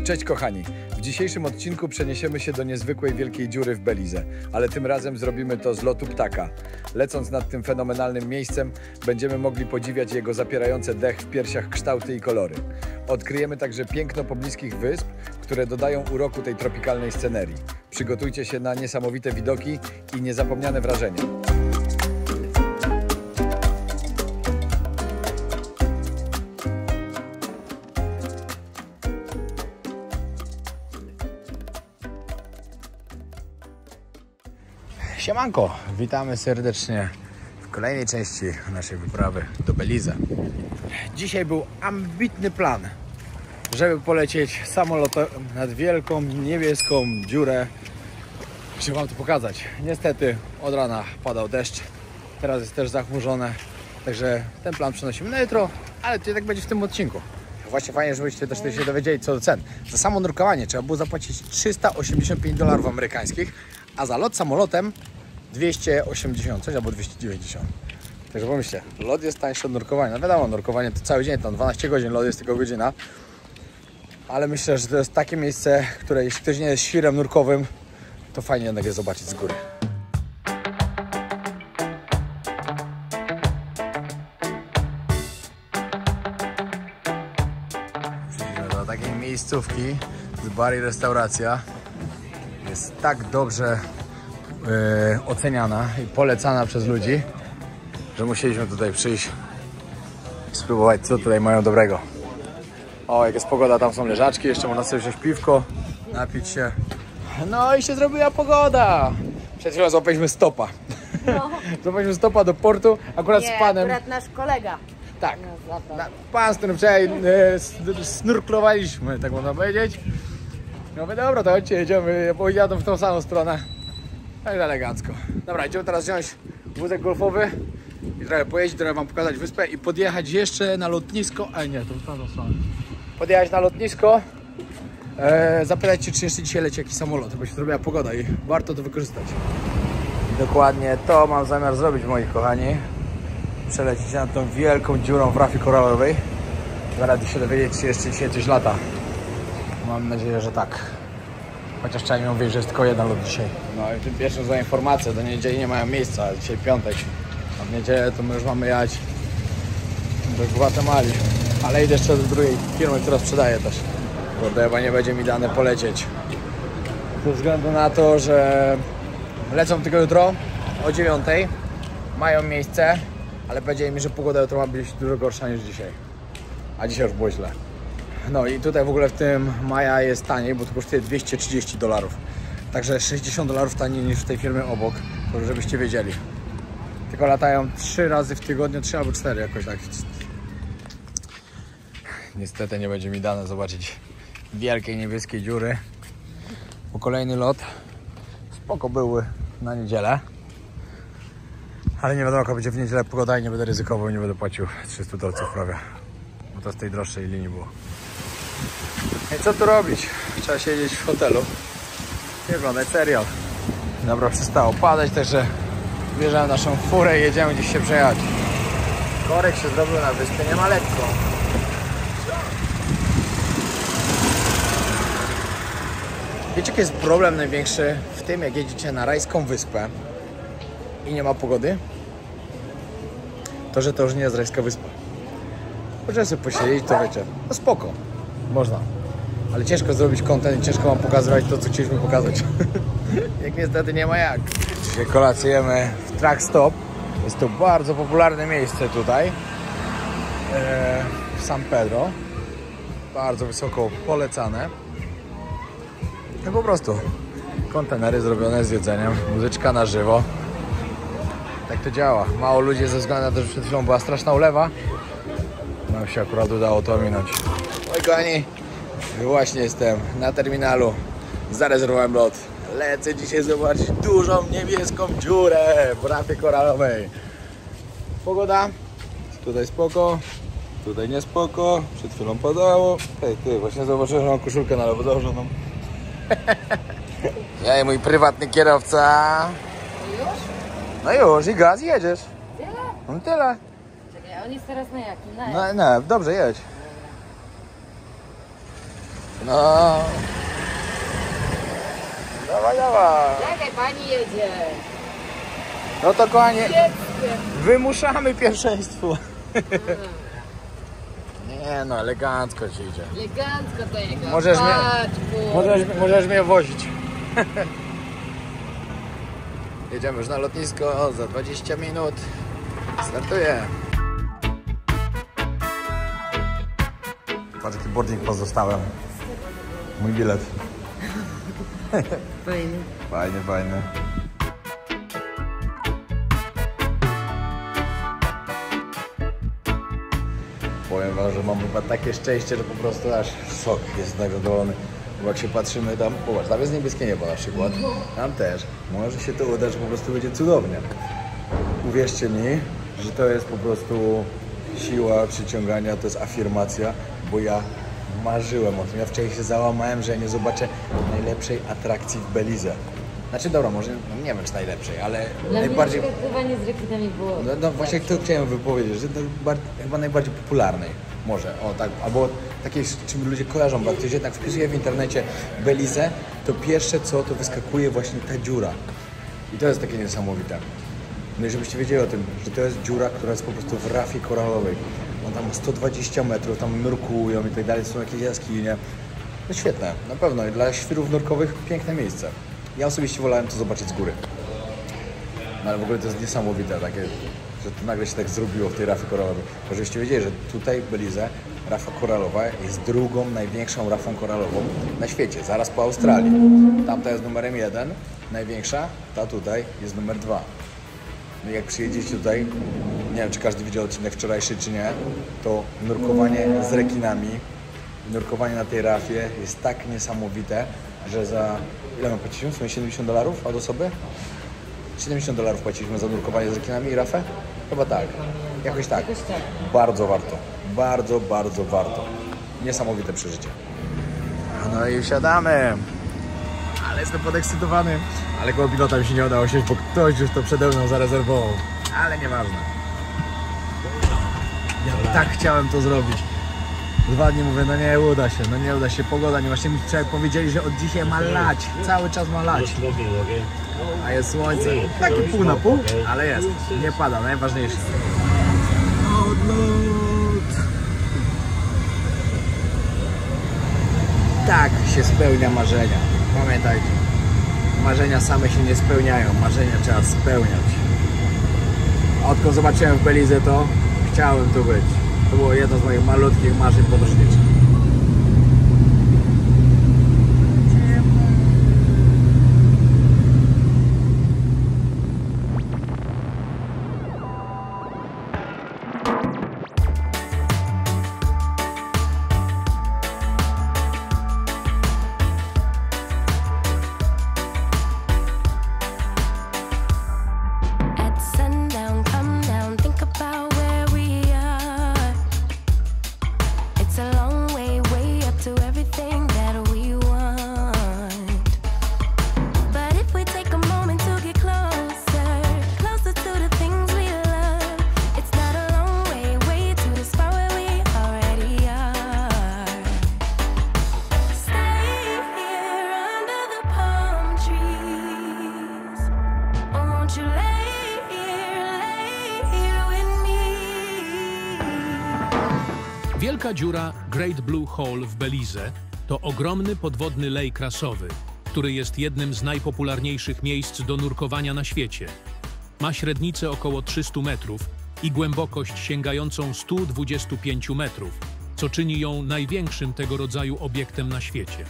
Cześć kochani! W dzisiejszym odcinku przeniesiemy się do niezwykłej wielkiej dziury w Belize, ale tym razem zrobimy to z lotu ptaka. Lecąc nad tym fenomenalnym miejscem, będziemy mogli podziwiać jego zapierające dech w piersiach kształty i kolory. Odkryjemy także piękno pobliskich wysp, które dodają uroku tej tropikalnej scenerii. Przygotujcie się na niesamowite widoki i niezapomniane wrażenia. Siemanko, witamy serdecznie w kolejnej części naszej wyprawy do Belize. Dzisiaj był ambitny plan, żeby polecieć samolotem nad wielką niebieską dziurę. Chcę wam to pokazać. Niestety od rana padał deszcz, teraz jest też zachmurzone, także ten plan przenosimy na jutro, ale to tak będzie w tym odcinku. Właśnie fajnie, żebyście też się dowiedzieli co do cen. Za samo nurkowanie trzeba było zapłacić $385 amerykańskich, a za lot samolotem 280 coś albo 290. Także pomyślcie, lot jest tańszy od nurkowania. No wiadomo, nurkowanie to cały dzień, tam 12 godzin, lot jest tylko godzina. Ale myślę, że to jest takie miejsce, które jeśli ktoś nie jest świrem nurkowym, to fajnie jednak je zobaczyć z góry. Przyjdziemy do takiej miejscówki z bar i restauracja. Jest tak dobrze oceniana i polecana przez ludzi, że musieliśmy tutaj przyjść i spróbować, co tutaj mają dobrego. O, jak jest pogoda, tam są leżaczki, jeszcze można sobie wziąć piwko, napić się. No i się zrobiła pogoda. Przed chwilą złapaliśmy stopa. No. Złapaliśmy stopa do portu, akurat z panem. Akurat nasz kolega. Tak, pan, z którym wczoraj snurklowaliśmy, tak można powiedzieć. No mówię, dobra, to chodźcie, jedziemy, bo jadą w tą samą stronę. Tak elegancko. Dobra, idziemy teraz wziąć wózek golfowy i trochę pojeździć, trochę wam pokazać wyspę i podjechać jeszcze na lotnisko. A nie, to w tamtą stronę. Podjechać na lotnisko, zapytać się, czy jeszcze dzisiaj leci jakiś samolot, bo się zrobiła pogoda i warto to wykorzystać. I dokładnie to mam zamiar zrobić, moi kochani. Przelecieć nad tą wielką dziurą w rafie koralowej. Zaraz się dowiedzieć, czy jeszcze dzisiaj coś lata. Mam nadzieję, że tak. Chociaż trzeba mi mówić, że jest tylko jeden lot dzisiaj. No i tym pierwszym za informację, do niedzieli nie mają miejsca, ale dzisiaj piątek. A w niedzielę to my już mamy jechać do Gwatemali. Ale idę jeszcze do drugiej firmy, która sprzedaje też. Bo chyba nie będzie mi dane polecieć. Ze względu na to, że lecą tylko jutro o 9. Mają miejsce, ale powiedzieli mi, że pogoda jutro ma być dużo gorsza niż dzisiaj. A dzisiaj już było źle. No i tutaj w ogóle w tym Maja jest taniej, bo to kosztuje $230. Także $60 taniej niż w tej firmie obok, żebyście wiedzieli. Tylko latają 3 razy w tygodniu, 3 albo 4 jakoś tak. Niestety nie będzie mi dane zobaczyć wielkiej niebieskiej dziury. Bo kolejny lot spoko były na niedzielę. Ale nie wiadomo, jaka będzie w niedzielę pogoda i nie będę ryzykował, nie będę płacił $300 prawie. Bo to z tej droższej linii było. I co tu robić? Trzeba siedzieć w hotelu i oglądać serial. Dobra, przestało padać, także bierzemy naszą furę i jedziemy gdzieś się przejechać. Korek się zrobił na wyspie, nie ma lekko. Wiecie, jaki jest problem największy w tym, jak jedziecie na rajską wyspę i nie ma pogody? To, że to już nie jest rajska wyspa. Możemy sobie posiedzieć, to wiecie, no spoko, można. Ale ciężko zrobić content i ciężko wam pokazywać to, co chcieliśmy pokazać. Jak niestety nie ma jak. Dzisiaj kolacjujemy w Truck Stop. Jest to bardzo popularne miejsce tutaj. W San Pedro. Bardzo wysoko polecane. No po prostu kontenery zrobione z jedzeniem, muzyczka na żywo. Tak to działa. Mało ludzi ze względu na to, że przed chwilą była straszna ulewa. Nam się akurat udało to ominąć. Moi kochani, właśnie jestem na terminalu. Zarezerwowałem lot. Lecę dzisiaj zobaczyć dużą niebieską dziurę w rafie koralowej. Pogoda. Tutaj spoko. Tutaj nie spoko. Przed chwilą padało. Hej, ty, właśnie zauważyłem, że mam koszulkę na lewo założoną. Ja i mój prywatny kierowca. Już? No już i gaz, jedziesz. Tyle? No tyle. Czekaj, on jest teraz na jakim? No, dobrze, jedź. No. Dawaj, dawaj. Czekaj, pani jedzie. No to kochanie, Jedźcie. wymuszamy pierwszeństwo. Nie no, elegancko ci idzie. Elegancko tego. Możesz mnie wozić. Jedziemy już na lotnisko za 20 minut. Startuję. Patrz, jaki boarding pozostałem. Mój bilet. Fajny. Fajnie, fajnie. Powiem wam, że mam chyba takie szczęście, że po prostu aż szok jest zadowolony. Bo jak się patrzymy tam, popatrz, tam jest niebieskie niebo na przykład, tam też. Może się to uda, że po prostu będzie cudownie. Uwierzcie mi, że to jest po prostu siła przyciągania, to jest afirmacja, bo ja marzyłem o tym. Ja wczoraj się załamałem, że ja nie zobaczę najlepszej atrakcji w Belize. Znaczy dobra, może nie wiem czy najlepszej, ale Dla najbardziej... mnie zgadywanie z rekinami było... No właśnie to chciałem wypowiedzieć, że to chyba najbardziej popularnej. Może, o tak, albo takiej, czym ludzie kojarzą, bo jak ktoś jednak wpisuje w internecie Belize, to pierwsze co, to wyskakuje właśnie ta dziura. I to jest takie niesamowite. No i żebyście wiedzieli o tym, że to jest dziura, która jest po prostu w rafie koralowej. On tam ma 120 metrów, tam nurkują i tak dalej, są jakieś jaskinie. No świetne, na pewno. I dla świrów nurkowych piękne miejsce. Ja osobiście wolałem to zobaczyć z góry. No ale w ogóle to jest niesamowite, takie, że to nagle się tak zrobiło w tej rafie koralowej. Bo żebyście wiedzieli, że tutaj w Belize rafa koralowa jest drugą największą rafą koralową na świecie, zaraz po Australii. Tamta jest numerem 1, największa, ta tutaj jest numer 2. No i jak przyjedziecie tutaj, nie wiem czy każdy widział odcinek wczorajszy czy nie, to nurkowanie z rekinami, nurkowanie na tej rafie jest tak niesamowite, że za... Ile my płaciliśmy? W sumie $70 od osoby? $70 płaciliśmy za nurkowanie z rekinami i rafę? Chyba tak. Jakoś tak. Bardzo warto. Bardzo, bardzo warto. Niesamowite przeżycie. No i wsiadamy. Ale jestem podekscytowany. Ale koło pilota mi się nie udało siąść, bo ktoś już to przede mną zarezerwował. Ale nieważne. Ja tak chciałem to zrobić. 2 dni mówię, no nie uda się, pogoda nie. Właśnie mi wczoraj powiedzieli, że od dzisiaj ma lać, cały czas ma lać. A jest słońce, taki pół na pół, ale jest, nie pada, najważniejsze. Odlot! Tak się spełnia marzenia, pamiętajcie. Marzenia same się nie spełniają, marzenia trzeba spełniać. A odkąd zobaczyłem w Belize to, chciałem tu być. To było jedno z moich malutkich marzeń podróżniczych. Wielka dziura Great Blue Hole w Belize to ogromny podwodny lej krasowy, który jest jednym z najpopularniejszych miejsc do nurkowania na świecie. Ma średnicę około 300 metrów i głębokość sięgającą 125 metrów, co czyni ją największym tego rodzaju obiektem na świecie.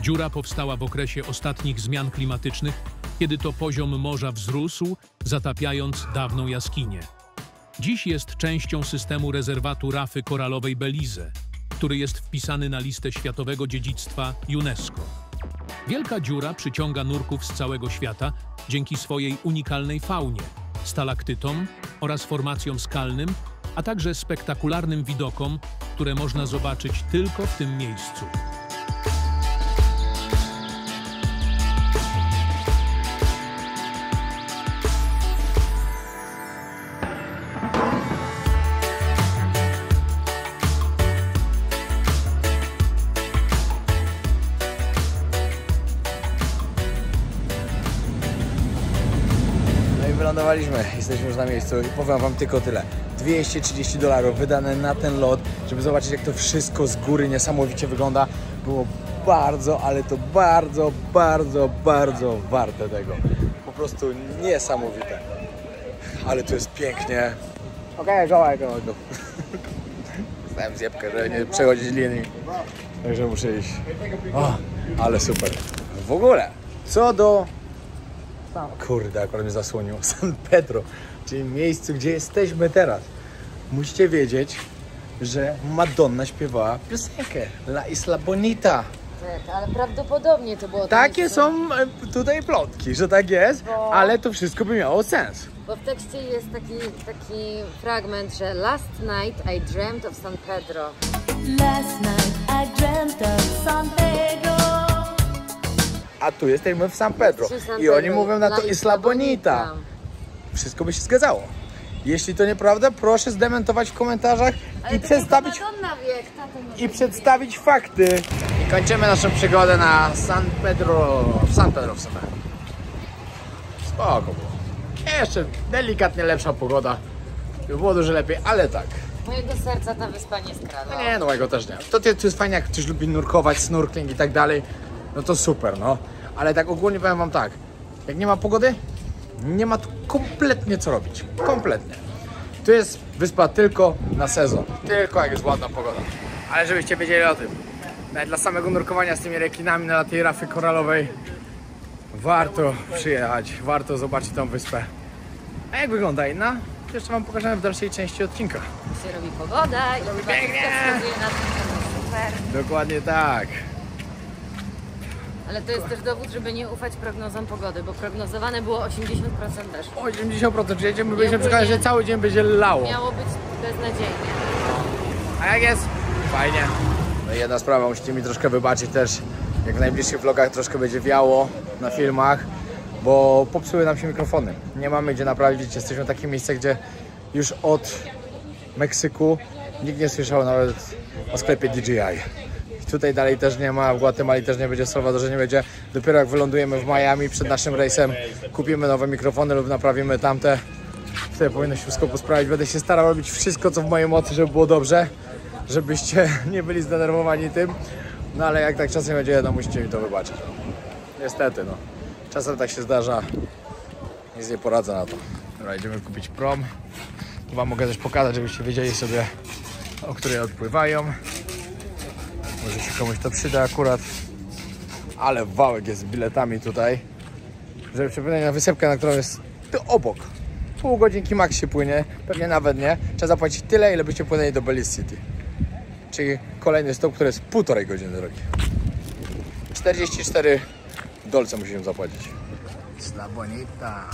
Dziura powstała w okresie ostatnich zmian klimatycznych, kiedy to poziom morza wzrósł, zatapiając dawną jaskinię. Dziś jest częścią systemu rezerwatu rafy koralowej Belize, który jest wpisany na listę światowego dziedzictwa UNESCO. Wielka dziura przyciąga nurków z całego świata dzięki swojej unikalnej faunie, stalaktytom oraz formacjom skalnym, a także spektakularnym widokom, które można zobaczyć tylko w tym miejscu. wylądowaliśmy, jesteśmy już na miejscu i powiem wam tylko tyle. $230 wydane na ten lot, żeby zobaczyć, jak to wszystko z góry niesamowicie wygląda. Było bardzo, ale to bardzo, bardzo, bardzo warte tego. Po prostu niesamowite. Ale to jest pięknie. Okej, go. Stałem zjebkę, żeby nie przechodzić linii. Także muszę iść. O, ale super. W ogóle, co do... Kurde, akurat mnie zasłoniło. San Pedro, czyli miejscu, gdzie jesteśmy teraz. Musicie wiedzieć, że Madonna śpiewała piosenkę La Isla Bonita. Tak, ale prawdopodobnie to było... Takie są tutaj plotki, że tak jest, ale to wszystko by miało sens. Bo w tekście jest taki fragment, że Last night I dreamt of San Pedro. Last night I dreamt of San Pedro. A tu jesteśmy w San Pedro i oni mówią na to Isla Bonita. Wszystko by się zgadzało. Jeśli to nieprawda, proszę zdementować w komentarzach i przedstawić fakty. I kończymy naszą przygodę na San Pedro w sumie. Spoko było. Jeszcze delikatnie lepsza pogoda. Było dużo lepiej, ale tak. Mojego serca ta wyspa nie skradła. No nie, no mojego też nie. To jest fajnie, jak ktoś lubi nurkować, snorkeling i tak dalej. No to super, no. Ale tak ogólnie powiem wam tak. Jak nie ma pogody, nie ma tu kompletnie co robić. Kompletnie. Tu jest wyspa tylko na sezon. Tylko jak jest ładna pogoda. Ale żebyście wiedzieli o tym. Nawet dla samego nurkowania z tymi rekinami na tej rafie koralowej warto przyjechać. Warto zobaczyć tą wyspę. A jak wygląda inna? Jeszcze wam pokażemy w dalszej części odcinka. Się robi pogoda i robi pięknie. Super. Dokładnie tak. Ale to jest też dowód, żeby nie ufać prognozom pogody, bo prognozowane było 80% deszczu. O 80%, przyjedziemy, byliśmy przekonani, że cały dzień będzie lało. Miało być beznadziejnie. A jak jest? Fajnie. No i jedna sprawa, musicie mi troszkę wybaczyć też, jak w najbliższych vlogach troszkę będzie wiało na filmach, bo popsuły nam się mikrofony. Nie mamy gdzie naprawić, jesteśmy w takim miejscu, gdzie już od Meksyku nikt nie słyszał nawet o sklepie DJI. Tutaj dalej też nie ma, w Gwatemali też nie będzie, w Salwadorze nie będzie. Dopiero jak wylądujemy w Miami przed naszym rejsem, kupimy nowe mikrofony lub naprawimy tamte. Wtedy powinno się wszystko posprawić. Będę się starał robić wszystko, co w mojej mocy, żeby było dobrze. Żebyście nie byli zdenerwowani tym. No ale jak tak czasem będzie, no musicie mi to wybaczyć. Niestety, no. Czasem tak się zdarza. Nic nie poradzę na to. Dobra, idziemy kupić prom. Wam mogę też pokazać, żebyście wiedzieli sobie, o której odpływają. Może się komuś to przyda akurat. Ale wałek jest z biletami tutaj. Żeby przypomnieć na wysepkę, na którą jest tu obok. Pół godzinki max się płynie, pewnie nawet nie. Trzeba zapłacić tyle, ile byście płynęli do Belize City. Czyli kolejny stop, który jest 1,5 godziny drogi. 44 dolce musimy zapłacić. Isla Bonita.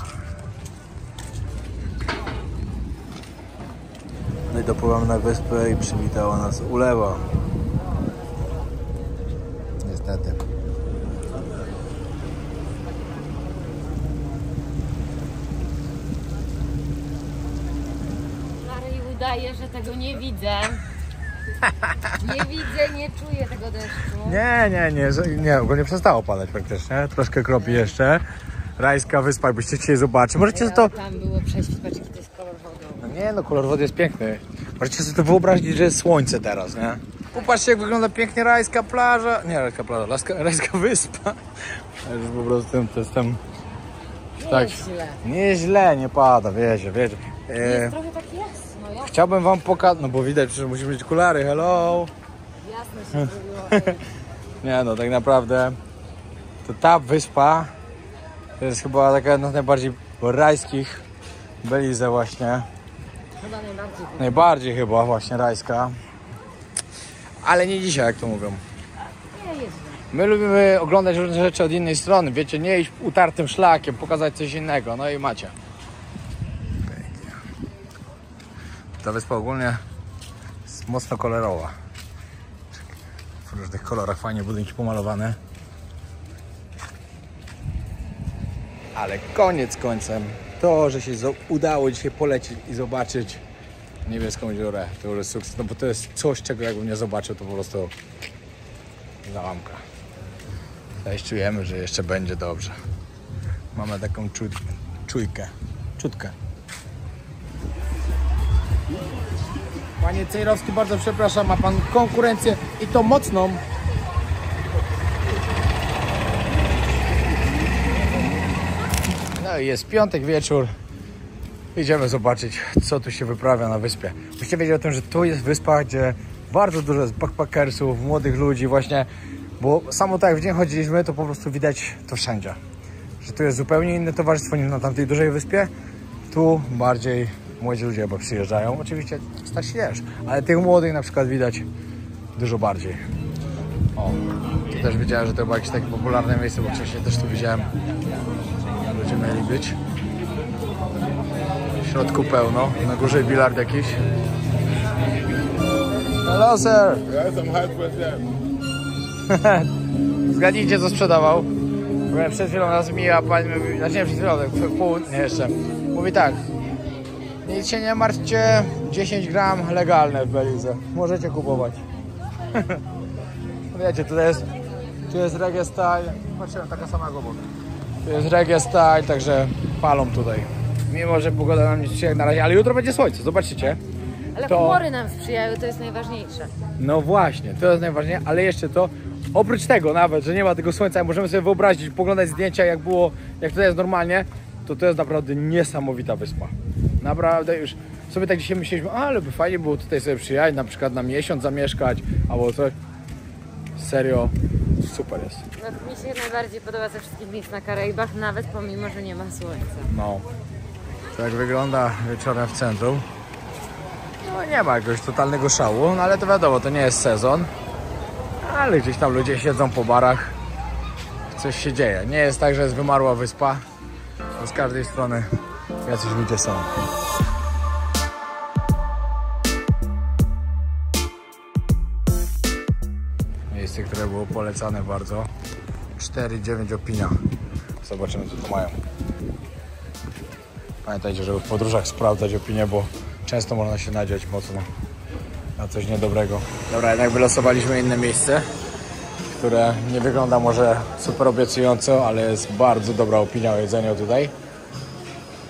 No i dopływamy na wyspę i przywitała nas ulewa. Niestety. Mary udaje, że tego nie widzę. Nie widzę, nie czuję tego deszczu. Nie, ogólnie przestało padać praktycznie. Troszkę kropi jeszcze. Rajska wyspa, jakbyście chcieli zobaczyć. Możecie to... Tam było przejść, patrz jaki to jest kolor wody. No nie, no kolor wody jest piękny. Możecie sobie to wyobrazić, że jest słońce teraz, nie? Popatrzcie, jak wygląda pięknie rajska plaża. Nie, rajska plaża, rajska wyspa. Ale po prostu to jest tam... Tak, nieźle, nie pada, wiecie. Jest trochę tak jasno, jasno. Chciałbym wam pokazać, no bo widać, że musimy mieć okulary, hello. Jasno się zrobiło. Nie no, tak naprawdę to ta wyspa to jest chyba taka jedna z najbardziej rajskich Belize właśnie. Chyba najbardziej. Najbardziej chyba właśnie rajska. Ale nie dzisiaj, jak to mówią. Nie jest. My lubimy oglądać różne rzeczy od innej strony, wiecie, nie iść utartym szlakiem, pokazać coś innego, no i macie. Ta wyspa ogólnie jest mocno kolorowa. W różnych kolorach fajnie budynki pomalowane. Ale koniec końcem to, że się udało dzisiaj polecieć i zobaczyć niebieską dziurę, to już jest sukces, no bo to jest coś, czego jakbym nie zobaczył, to po prostu załamka. Tutaj czujemy, że jeszcze będzie dobrze. Mamy taką czujkę. Czutkę. Panie Cejrowski, bardzo przepraszam, ma pan konkurencję i to mocną. No i jest piątek wieczór. Idziemy zobaczyć, co tu się wyprawia na wyspie. Musicie wiedzieć o tym, że tu jest wyspa, gdzie bardzo dużo jest backpackersów, młodych ludzi właśnie, bo samo tak jak w dzień chodziliśmy, to po prostu widać to wszędzie. Że tu jest zupełnie inne towarzystwo niż na tamtej dużej wyspie. Tu bardziej młodzi ludzie chyba przyjeżdżają. Oczywiście starsi też, ale tych młodych na przykład widać dużo bardziej. O, tu też widziałem, że to było jakieś takie popularne miejsce, bo wcześniej też tu widziałem. Ludzie mieli być. W środku pełno, na górze bilard jakiś. Hello sir! Zgadnijcie, co sprzedawał. Byłem przed chwilą nas mija, pani mówi, znaczy nie przed chwilą, nie jeszcze. Mówi tak, nic się nie martwcie, 10 gram legalne w Belize. Możecie kupować. Wiecie, tu jest reggae style. Patrzyłem, taka sama obok. Tu jest reggae style, także palą tutaj. Mimo, że pogoda nam nie sprzyja na razie, ale jutro będzie słońce, zobaczycie. Ale to... humory nam sprzyjają, to jest najważniejsze. No właśnie, to jest najważniejsze, ale jeszcze to, oprócz tego nawet, że nie ma tego słońca, możemy sobie wyobrazić, poglądać zdjęcia jak było, jak to jest normalnie, to jest naprawdę niesamowita wyspa. Naprawdę już sobie tak dzisiaj myśleliśmy, ale by fajnie było tutaj sobie przyjechać, na przykład na miesiąc zamieszkać, albo coś. Serio, super jest. No, mi się najbardziej podoba ze wszystkich miejsc na Karaibach, nawet pomimo, że nie ma słońca. No, tak wygląda wieczorem w centrum. No nie ma jakiegoś totalnego szału, no ale to wiadomo, to nie jest sezon. Ale gdzieś tam ludzie siedzą po barach, coś się dzieje. Nie jest tak, że jest wymarła wyspa, bo z każdej strony jacyś ludzie są. Miejsce, które było polecane bardzo. 4,9 opinia. Zobaczymy, co tu mają. Pamiętajcie, żeby w podróżach sprawdzać opinię, bo często można się nadziać mocno na coś niedobrego. Dobra, jednak wylosowaliśmy inne miejsce, które nie wygląda może super obiecująco, ale jest bardzo dobra opinia o jedzeniu tutaj.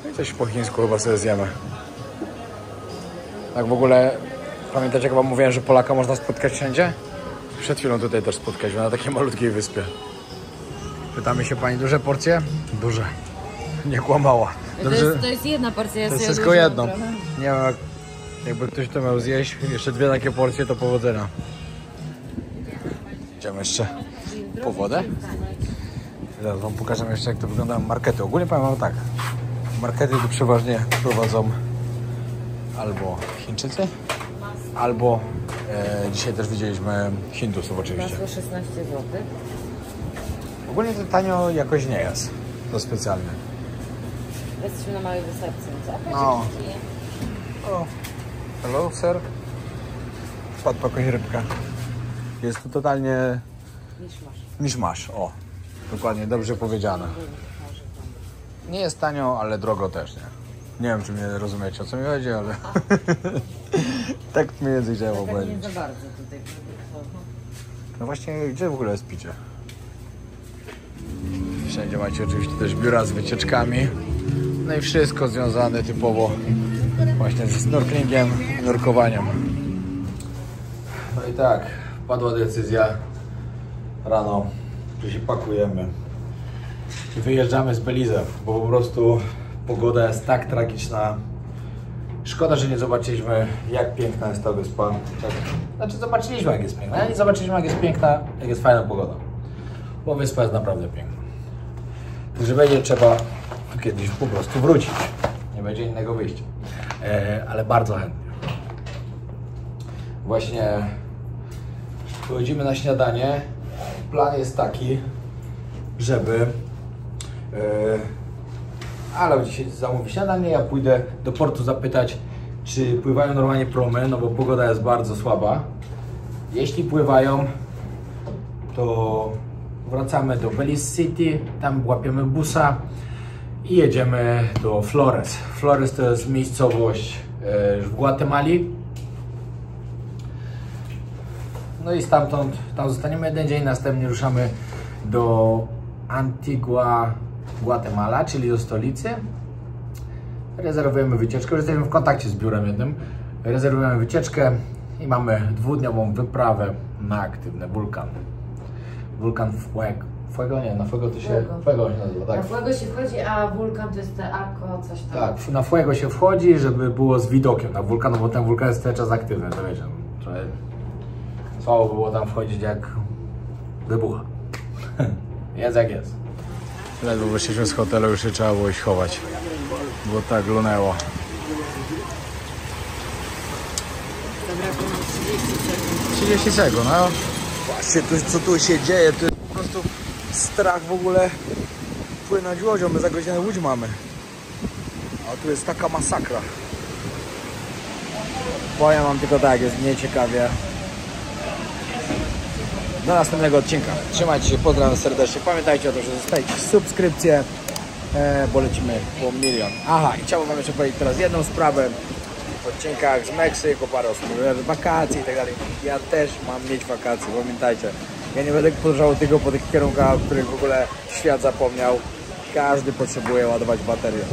No i coś po chińsku chyba sobie zjemy. Tak w ogóle, pamiętacie, jak wam mówiłem, że Polaka można spotkać wszędzie? Przed chwilą tutaj też spotkaliśmy, na takiej malutkiej wyspie. Pytamy się pani, duże porcje? Duże. Nie kłamała. Dobrze, To jest jedna porcja. to jest wszystko jedno. Nie wiem, jakby ktoś to miał zjeść, jeszcze 2 takie porcje, to powodzenia. Idziemy jeszcze po wodę. Zaraz wam pokażę jeszcze, jak to wyglądają markety. Ogólnie powiem wam tak, markety tu przeważnie prowadzą albo Chińczycy, albo dzisiaj też widzieliśmy Hindusów oczywiście. Masło 16 zł. Ogólnie to tanio jakoś nie jest, to specjalnie. Jesteśmy na małej wysepce, co? No. O, hello sir. Wpadła jakaś rybka. Jest tu totalnie miszmasz. O, dokładnie, dobrze powiedziane. Nie jest tanio, ale drogo też nie. Nie wiem, czy mnie rozumiecie, o co mi chodzi, ale tak mniej więcej chciałem powiedzieć. Nie za bardzo tutaj. No właśnie, gdzie w ogóle jest picie? Wszędzie macie oczywiście też biura z wycieczkami. No i wszystko związane typowo właśnie ze snorkelingiem, nurkowaniem. No i tak, padła decyzja rano, że się pakujemy i wyjeżdżamy z Belize, bo po prostu pogoda jest tak tragiczna. Szkoda, że nie zobaczyliśmy, jak piękna jest ta wyspa. Znaczy zobaczyliśmy, jak jest piękna, ale nie zobaczyliśmy, jak jest piękna, jak jest fajna pogoda. Bo wyspa jest naprawdę piękna. Że będzie trzeba kiedyś po prostu wrócić. Nie będzie innego wyjścia. Ale bardzo chętnie. Właśnie wychodzimy na śniadanie. Plan jest taki, żeby ale dzisiaj zamówi śniadanie, ja pójdę do portu zapytać, czy pływają normalnie promy, no bo pogoda jest bardzo słaba. Jeśli pływają, to wracamy do Belize City, tam łapiemy busa i jedziemy do Flores. Flores to jest miejscowość w Gwatemali. No i stamtąd, tam zostaniemy jeden dzień, następnie ruszamy do Antigua Guatemala, czyli do stolicy. rezerwujemy wycieczkę, już jesteśmy w kontakcie z biurem jednym, rezerwujemy wycieczkę i mamy 2-dniową wyprawę na aktywny wulkan. Wulkan Fuego? Nie, na Fuego to się... Fuego się nazywa, tak? Na Fuego się wchodzi, a wulkan to jest Teako, coś tam. Tak, na Fuego się wchodzi, żeby było z widokiem na wulkan, no bo ten wulkan jest cały czas aktywny, to wiecie, trochę słabo było tam wchodzić jak wybucha. Jest jak jest. Ledwo wyszliśmy z hotelu, już się trzeba było iść chować, bo tak lunęło. Zabrakło nam 30 sekund. 30 sekund, no. Patrzcie, co tu się dzieje, to jest po prostu strach w ogóle płynąć łodzią, my za godzinę łódź mamy. A tu jest taka masakra. Powiem wam tylko tak, jest nieciekawie. Do następnego odcinka. Trzymajcie się, pozdrawiam serdecznie. Pamiętajcie o tym, że zostawicie subskrypcję, bo lecimy po 1 000 000. Aha, i chciałbym wam jeszcze powiedzieć teraz jedną sprawę. W odcinkach z Meksyku, parę osób, wakacji i tak dalej. Ja też mam mieć wakacje, pamiętajcie. Ja nie będę podróżował tylko po tych kierunkach, o których w ogóle świat zapomniał. Każdy potrzebuje ładować baterię.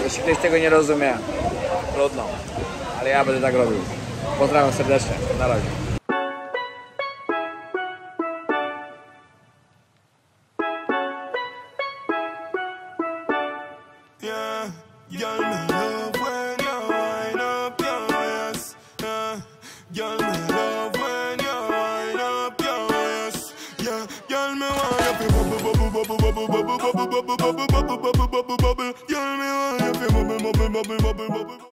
Jeśli ktoś tego nie rozumie, trudno. Ale ja będę tak robił. Pozdrawiam serdecznie. Na razie. Girl, me love when you wind up your waist. Girl, me love when you wind up your waist. Yeah, girl, me want you to bubble, bubble, bubble, bubble, bubble, bubble, bubble, bubble, bubble, bubble, bubble, bubble.